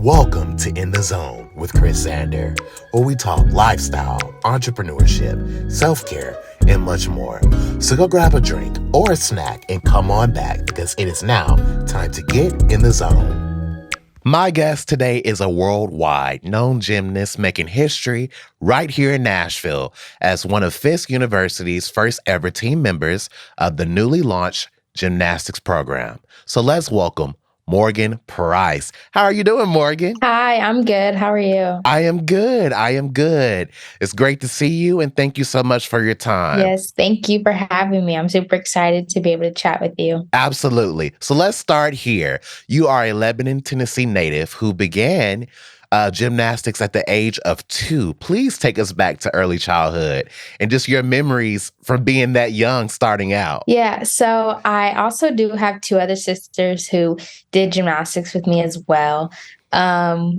Welcome to In the Zone with Chris Zander, where we talk lifestyle, entrepreneurship, self-care, and much more. So go grab a drink or a snack and come on back because it is now time to get in the zone. My guest today is a worldwide known gymnast making history right here in Nashville as one of Fisk University's first ever team members of the newly launched gymnastics program. So let's welcome Morgan Price. How are you doing, Morgan? Hi, I'm good. How are you? I am good. It's great to see you, and thank you so much for your time. Yes, thank you for having me. I'm super excited to be able to chat with you. Absolutely. So let's start here. You are a Lebanon, Tennessee native who began gymnastics at the age of 2. Please take us back to early childhood and just your memories from being that young starting out. Yeah, so I also do have two other sisters who did gymnastics with me as well.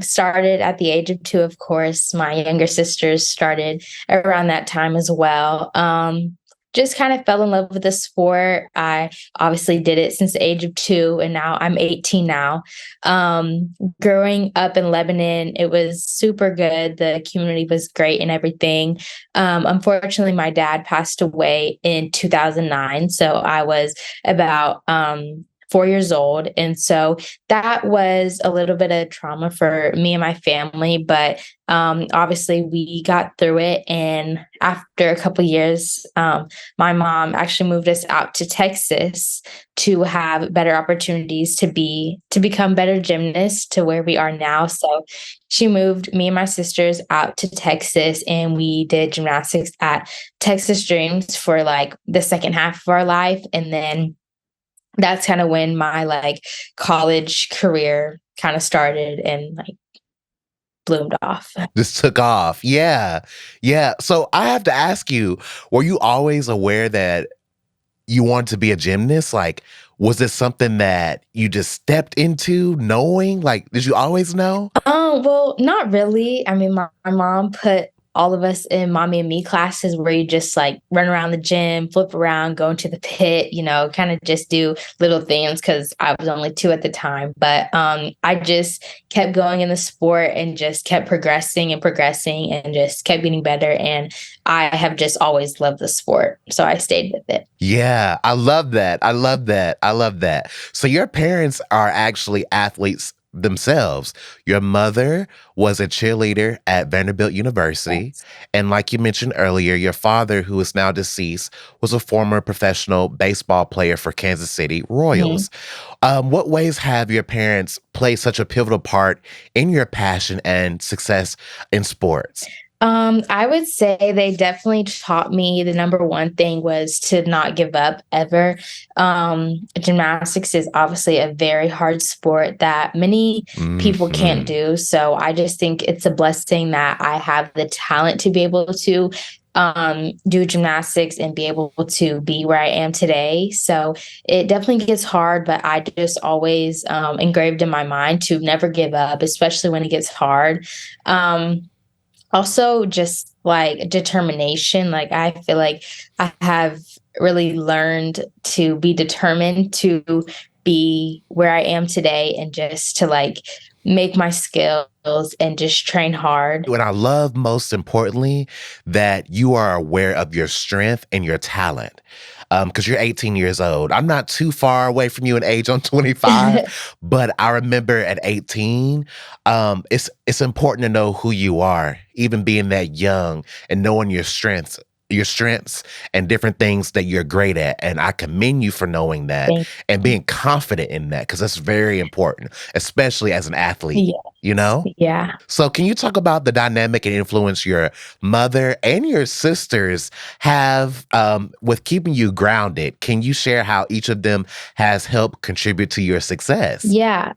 Started at the age of 2, of course. My younger sisters started around that time as well. Just kind of fell in love with the sport. I obviously did it since the age of 2, and now I'm 18 now. Growing up in Lebanon, it was super good. The community was great and everything. Unfortunately, my dad passed away in 2009, so I was about 4 years old. And so that was a little bit of trauma for me and my family, but obviously we got through it. And after a couple years, my mom actually moved us out to Texas to have better opportunities to become better gymnasts to where we are now. So she moved me and my sisters out to Texas, and we did gymnastics at Texas Dreams for like the second half of our life. And then that's kind of when my college career kind of started and bloomed off. Just took off. Yeah. Yeah. So I have to ask you, were you always aware that you wanted to be a gymnast? Like, was this something that you just stepped into knowing? Like, did you always know? Well, not really. I mean, my mom put all of us in mommy and me classes where you just like run around the gym, flip around, go into the pit, kind of just do little things because I was only 2 at the time. But I just kept going in the sport and just kept progressing and just kept getting better. And I have just always loved the sport. So I stayed with it. Yeah, I love that. I love that. I love that. So your parents are actually athletes themselves. Your mother was a cheerleader at Vanderbilt University. Yes. And like you mentioned earlier, your father, who is now deceased, was a former professional baseball player for Kansas City Mhm. Royals. What ways have your parents played such a pivotal part in your passion and success in sports? I would say they definitely taught me the number one thing was to not give up ever. Gymnastics is obviously a very hard sport that many people can't Hmm. do. So I just think it's a blessing that I have the talent to be able to do gymnastics and be able to be where I am today. So it definitely gets hard, but I just always engraved in my mind to never give up, especially when it gets hard. Also, just like determination. Like, I feel like I have really learned to be determined to be where I am today and just to make my skills and just train hard. And I love most importantly that you are aware of your strength and your talent. Because you're 18 years old. I'm not too far away from you in age. I'm 25, but I remember at 18, it's important to know who you are, even being that young and knowing your strengths and different things that you're great at. And I commend you for knowing that Thank and being confident in that because that's very important, especially as an athlete, you. you know? Yeah. So can you talk about the dynamic and influence your mother and your sisters have with keeping you grounded? Can you share how each of them has helped contribute to your success? Yeah.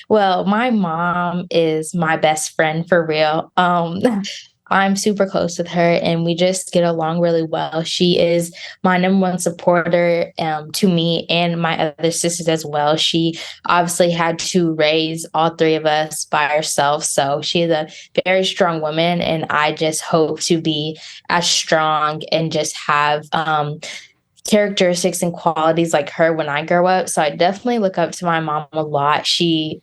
Well, my mom is my best friend for real. I'm super close with her and we just get along really well. She is my number one supporter to me and my other sisters as well. She obviously had to raise all 3 of us by herself. So she is a very strong woman. And I just hope to be as strong and just have characteristics and qualities like her when I grow up. So I definitely look up to my mom a lot. She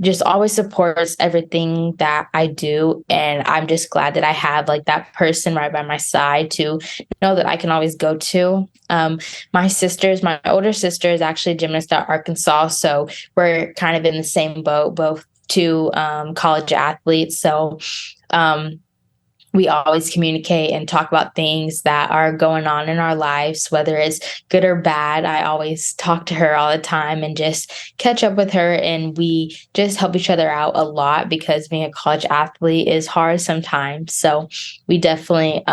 just always supports everything that I do. And I'm just glad that I have like that person right by my side to know that I can always go to. My older sister is actually a gymnast at Arkansas. So we're kind of in the same boat, both two college athletes. So we always communicate and talk about things that are going on in our lives, whether it's good or bad. I always talk to her all the time and just catch up with her. And we just help each other out a lot because being a college athlete is hard sometimes. So we definitely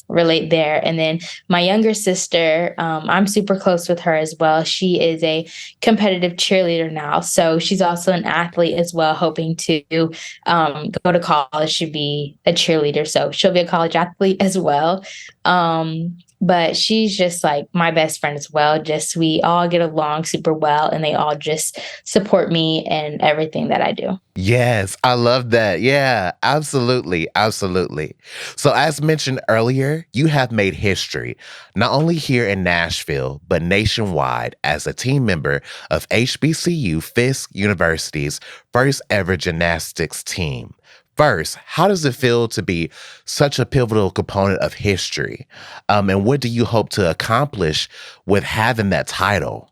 relate there. And then my younger sister, I'm super close with her as well. She is a competitive cheerleader now. So she's also an athlete as well, hoping to go to college to be a cheerleader. So she'll be a college athlete as well. But she's just like my best friend as well. Just we all get along super well and they all just support me and everything that I do. Yes, I love that. Yeah, absolutely. Absolutely. So, as mentioned earlier, you have made history, not only here in Nashville, but nationwide as a team member of HBCU Fisk University's first ever gymnastics team. First, how does it feel to be such a pivotal component of history? And what do you hope to accomplish with having that title?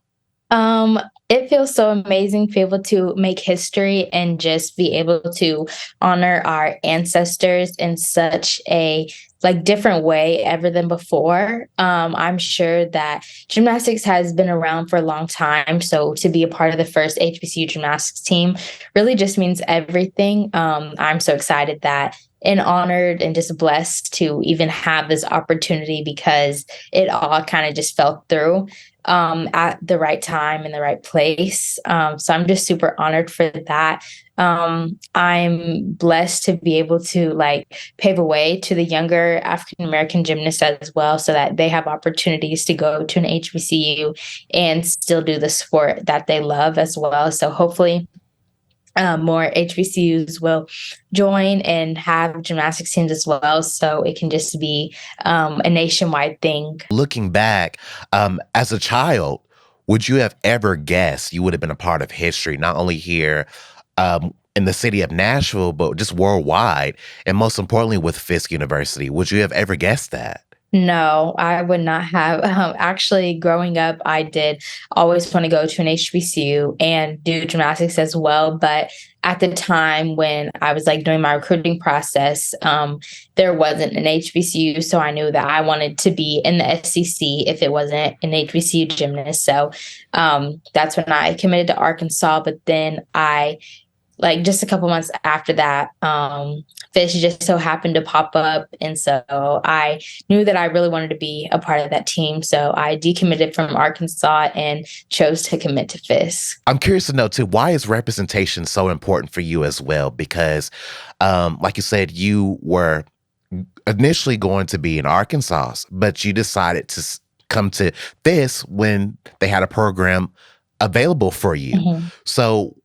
Um, it feels so amazing to be able to make history and just be able to honor our ancestors in such a like different way ever than before. I'm sure that gymnastics has been around for a long time. So to be a part of the first HBCU gymnastics team really just means everything. I'm so excited that and honored and just blessed to even have this opportunity because it all kind of just fell through at the right time in the right place. So I'm just super honored for that. I'm blessed to be able to like pave a way to the younger African American gymnasts as well, so that they have opportunities to go to an HBCU and still do the sport that they love as well. So hopefully more HBCUs will join and have gymnastics teams as well. So it can just be a nationwide thing. Looking back, as a child, would you have ever guessed you would have been a part of history, not only here in the city of Nashville, but just worldwide, and most importantly with Fisk University? Would you have ever guessed that? No, I would not have. Actually, growing up, I did always want to go to an HBCU and do gymnastics as well. But at the time when I was like doing my recruiting process, there wasn't an HBCU. So I knew that I wanted to be in the SEC if it wasn't an HBCU gymnast. So that's when I committed to Arkansas. But then I like just a couple months after that, Fish just so happened to pop up. And so I knew that I really wanted to be a part of that team. So I decommitted from Arkansas and chose to commit to Fisk. I'm curious to know too, why is representation so important for you as well? Because, like you said, you were initially going to be in Arkansas, but you decided to come to this when they had a program available for you. Mhm. So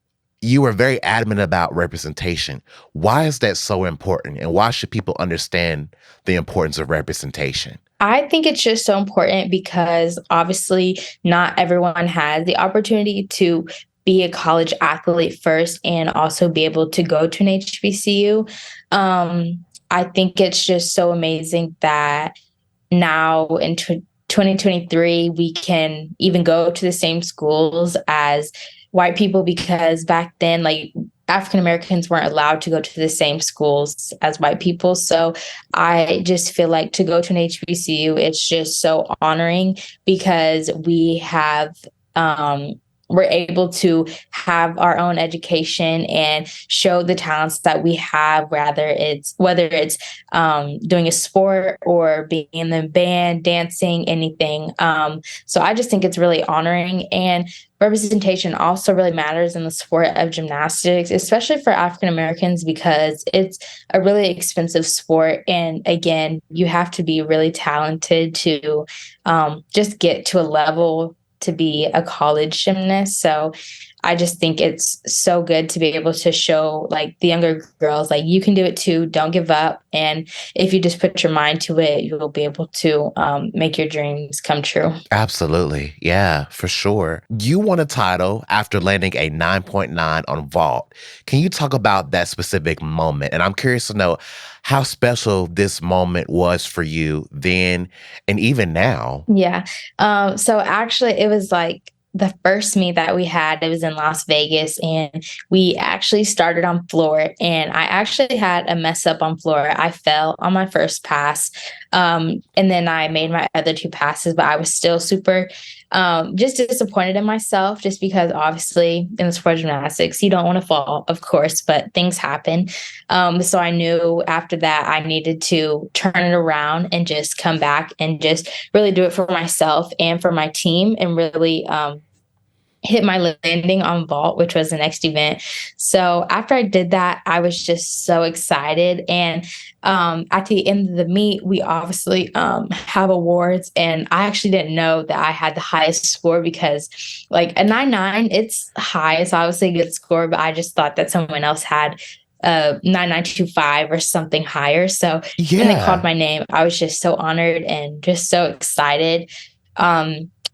you were very adamant about representation. Why is that so important? And why should people understand the importance of representation? I think it's just so important because obviously not everyone has the opportunity to be a college athlete first and also be able to go to an HBCU. I think it's just so amazing that now in 2023, we can even go to the same schools as white people because back then, like African Americans weren't allowed to go to the same schools as white people. So I just feel like to go to an HBCU, it's just so honoring because we have we're able to have our own education and show the talents that we have, whether it's doing a sport or being in the band, dancing, anything. So I just think it's really honoring, and representation also really matters in the sport of gymnastics, especially for African Americans, because it's a really expensive sport. And again, you have to be really talented to just get to a level to be a college gymnast. So I just think it's so good to be able to show like the younger girls, like you can do it too. Don't give up. And if you just put your mind to it, you'll be able to make your dreams come true. Absolutely. Yeah, for sure. You won a title after landing a 9.9 on vault. Can you talk about that specific moment? And I'm curious to know how special this moment was for you then and even now. Yeah. So actually, it was like the first meet that we had, it was in Las Vegas, and we actually started on floor. And I actually had a mess up on floor. I fell on my first pass. And then I made my other two passes, but I was still super just disappointed in myself, just because obviously in the sport of gymnastics, you don't want to fall, of course, but things happen. So I knew after that I needed to turn it around and just come back and just really do it for myself and for my team, and really hit my landing on vault, which was the next event. So after I did that, I was just so excited. And at the end of the meet, we obviously have awards. And I actually didn't know that I had the highest score, because like a 9.9, it's high. It's obviously a good score, but I just thought that someone else had 9925 or something higher. So when they called Yeah. my name, I was just so honored and just so excited.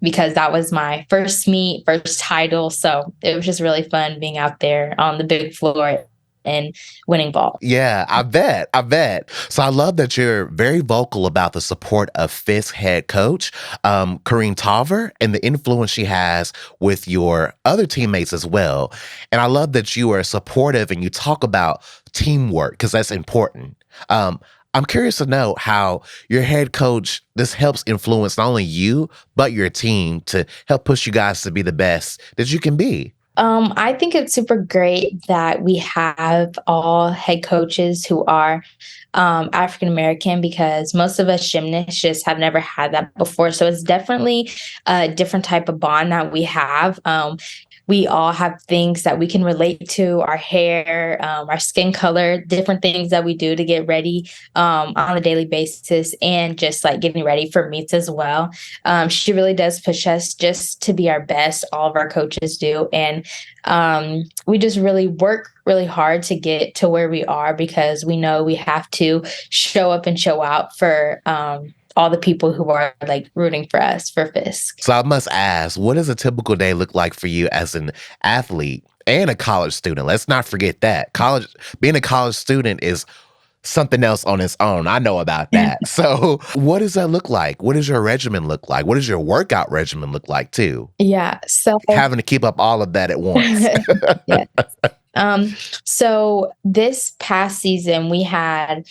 Because that was my first meet, first title. So it was just really fun being out there on the big floor and winning vault. Yeah, I bet. I bet. So I love that you're very vocal about the support of Fisk head coach, Kareen Tolver, and the influence she has with your other teammates as well. And I love that you are supportive and you talk about teamwork, because that's important. I'm curious to know how your head coach, this helps influence not only you, but your team to help push you guys to be the best that you can be. I think it's super great that we have all head coaches who are African American, because most of us gymnasts just have never had that before. So it's definitely a different type of bond that we have. We all have things that we can relate to, our hair, our skin color, different things that we do to get ready on a daily basis, and just like getting ready for meets as well. She really does push us just to be our best. All of our coaches do. And we just really work really hard to get to where we are, because we know we have to show up and show out for all the people who are like rooting for us for Fisk. So I must ask, what does a typical day look like for you as an athlete and a college student? Let's not forget that. Being a college student is something else on its own. I know about that. So what does that look like? What does your regimen look like? What does your workout regimen look like too? Yeah. So Having to keep up all of that at once. yeah. So this past season we had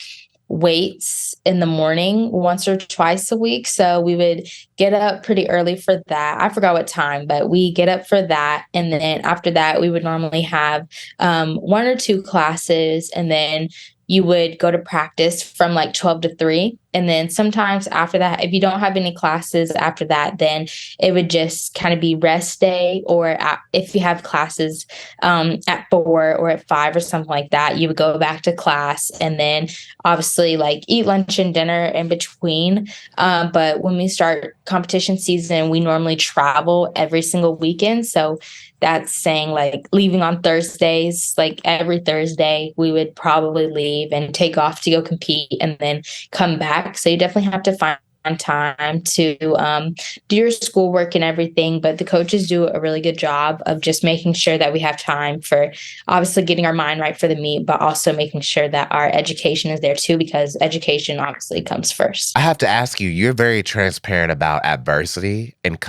weights in the morning once or twice a week. So we would get up pretty early for that. I forgot what time, but we get up for that. And then after that, we would normally have one or two classes. And then you would go to practice from like 12 to 3. And then sometimes after that, if you don't have any classes after that, then it would just kind of be rest day. Or if you have classes at 4 or at 5 or something like that, you would go back to class and then obviously like eat lunch and dinner in between. But when we start competition season, we normally travel every single weekend. So that's saying like leaving on Thursdays, like every Thursday, we would probably leave and take off to go compete and then come back. So you definitely have to find time to do your schoolwork and everything. But the coaches do a really good job of just making sure that we have time for obviously getting our mind right for the meet, but also making sure that our education is there too, because education obviously comes first. I have to ask you, you're very transparent about adversity and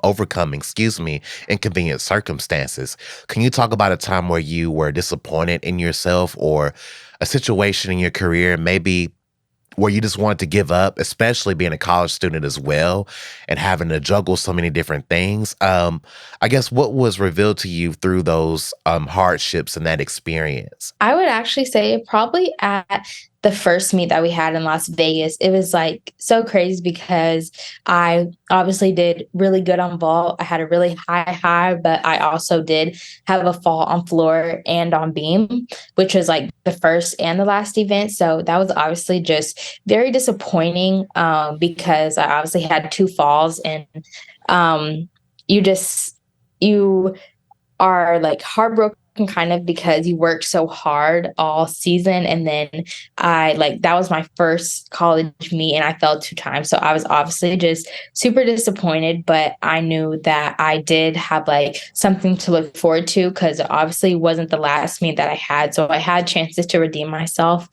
overcoming, inconvenient circumstances. Can you talk about a time where you were disappointed in yourself, or a situation in your career, maybe where you just wanted to give up, especially being a college student as well and having to juggle so many different things? I guess what was revealed to you through those hardships and that experience? I would actually say probably at the first meet that we had in Las Vegas, it was like so crazy because I obviously did really good on vault. I had a really high, but I also did have a fall on floor and on beam, which was like the first and the last event. So that was obviously just very disappointing because I obviously had two falls, and you are like heartbroken kind of because you work so hard all season. And then that was my first college meet and I fell 2 times. So I was obviously just super disappointed, but I knew that I did have like something to look forward to because it obviously wasn't the last meet that I had. So I had chances to redeem myself.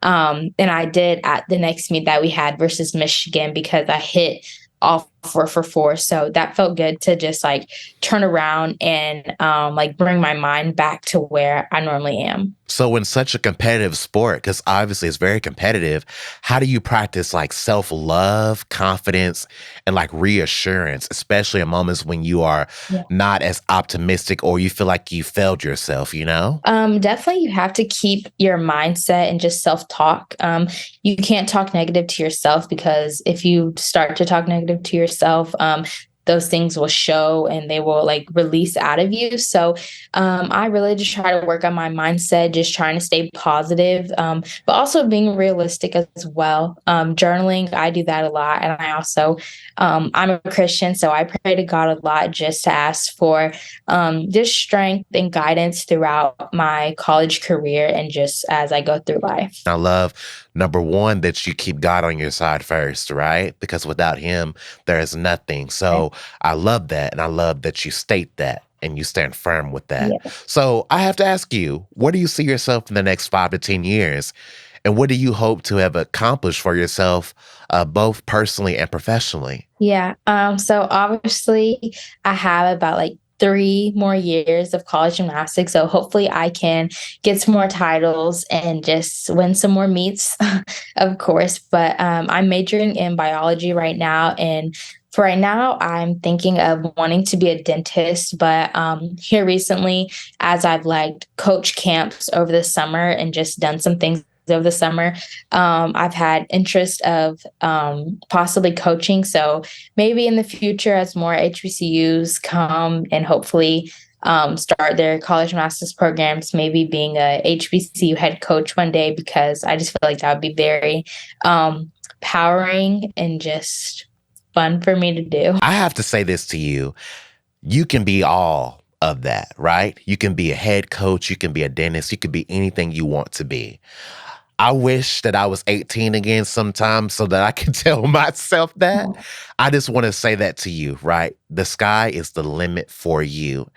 And I did at the next meet that we had versus Michigan because I hit all 4 for 4. So that felt good to just like turn around and like bring my mind back to where I normally am. So in such a competitive sport, because obviously it's very competitive, how do you practice like self-love, confidence, and like reassurance, especially in moments when you are not as optimistic or you feel like you failed yourself, you know? Definitely you have to keep your mindset and just self-talk. You can't talk negative to yourself because if you start to talk negative to yourself, those things will show and they will like release out of you. So I really just try to work on my mindset, just trying to stay positive, but also being realistic as well. Journaling, I do that a lot. And I also, I'm a Christian, so I pray to God a lot just to ask for just strength and guidance throughout my college career and just as I go through life. I love, number one, that you keep God on your side first, right? Because without him, there is nothing. So I love that. And I love that you state that and you stand firm with that. Yeah. So I have to ask you, where do you see yourself in the next 5 to 10 years? And what do you hope to have accomplished for yourself, both personally and professionally? Yeah. So obviously I have about like 3 more years of college gymnastics. So hopefully I can get some more titles and just win some more meets, of course. But I'm majoring in biology right now. And for right now, I'm thinking of wanting to be a dentist. But here recently, as I've like coached camps over the summer and just done some things over the summer, I've had interest of possibly coaching. So maybe in the future, as more HBCUs come and hopefully start their college gymnastics programs, maybe being a HBCU head coach one day, because I just feel like that would be very empowering and just fun for me to do. I have to say this to you. You can be all of that, right? You can be a head coach. You can be a dentist. You can be anything you want to be. I wish that I was 18 again sometime so that I could tell myself that. I just want to say that to you, right? The sky is the limit for you.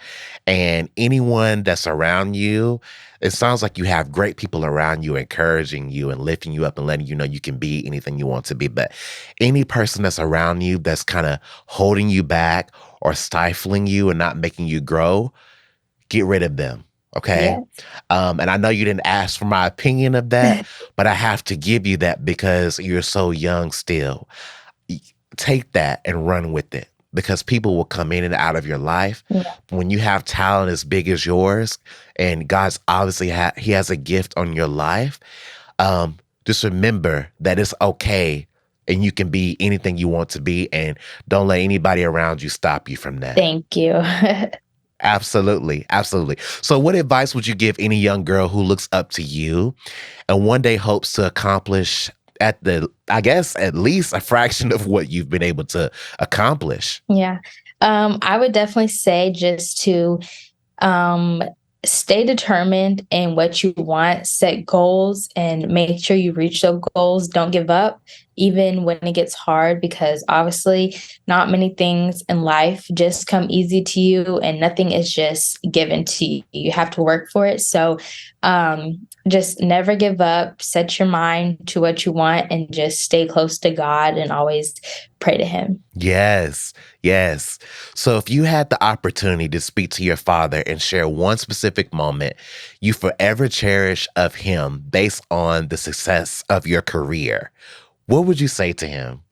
And anyone that's around you, it sounds like you have great people around you encouraging you and lifting you up and letting you know you can be anything you want to be. But any person that's around you that's kind of holding you back or stifling you and not making you grow, get rid of them. Okay. Yes. And I know you didn't ask for my opinion of that, but I have to give you that because you're so young still. Take that and run with it because people will come in and out of your life. Yeah. When you have talent as big as yours and God's obviously he has a gift on your life, just remember that it's okay and you can be anything you want to be and don't let anybody around you stop you from that. Thank you. Absolutely. Absolutely. So what advice would you give any young girl who looks up to you and one day hopes to accomplish at least a fraction of what you've been able to accomplish? Yeah. I would definitely say just to stay determined in what you want, set goals, and make sure you reach those goals. Don't give up, even when it gets hard, because obviously not many things in life just come easy to you and nothing is just given to you. You have to work for it. So just never give up, set your mind to what you want and just stay close to God and always pray to him. Yes. Yes. So if you had the opportunity to speak to your father and share one specific moment you forever cherish of him based on the success of your career, what would you say to him?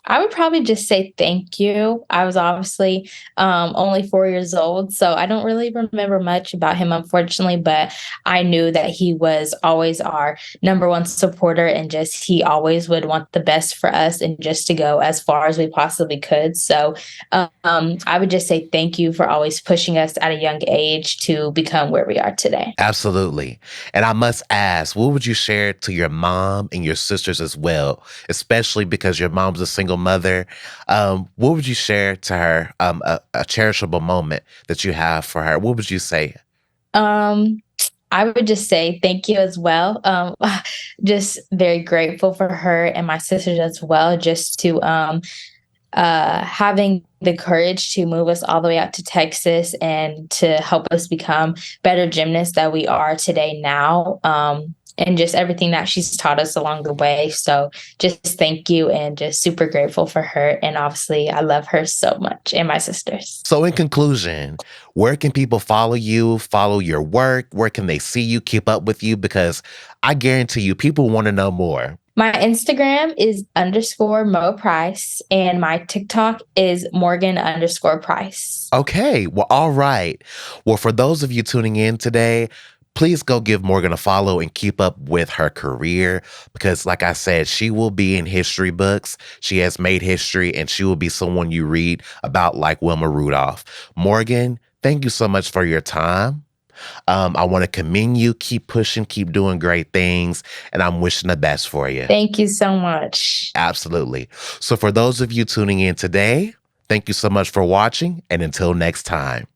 I would probably just say thank you. I was obviously only 4 years old, so I don't really remember much about him, unfortunately, but I knew that he was always our number one supporter and just he always would want the best for us and just to go as far as we possibly could. So I would just say thank you for always pushing us at a young age to become where we are today. Absolutely. And I must ask, what would you share to your mom and your sisters as well, especially because your mom's a single single mother. What would you share to her, a cherishable moment that you have for her? What would you say? Um, I would just say thank you as well. Just very grateful for her and my sisters as well, just to having the courage to move us all the way out to Texas and to help us become better gymnasts that we are today now. And just everything that she's taught us along the way. So just thank you and just super grateful for her. And obviously, I love her so much and my sisters. So, in conclusion, where can people follow you, follow your work? Where can they see you, keep up with you? Because I guarantee you, people want to know more. My Instagram is _MoPrice and my TikTok is Morgan_Price. Okay. Well, all right. Well, for those of you tuning in today, please go give Morgan a follow and keep up with her career because, like I said, she will be in history books. She has made history and she will be someone you read about like Wilma Rudolph. Morgan, thank you so much for your time. I want to commend you. Keep pushing, keep doing great things, and I'm wishing the best for you. Thank you so much. Absolutely. So for those of you tuning in today, thank you so much for watching, and until next time.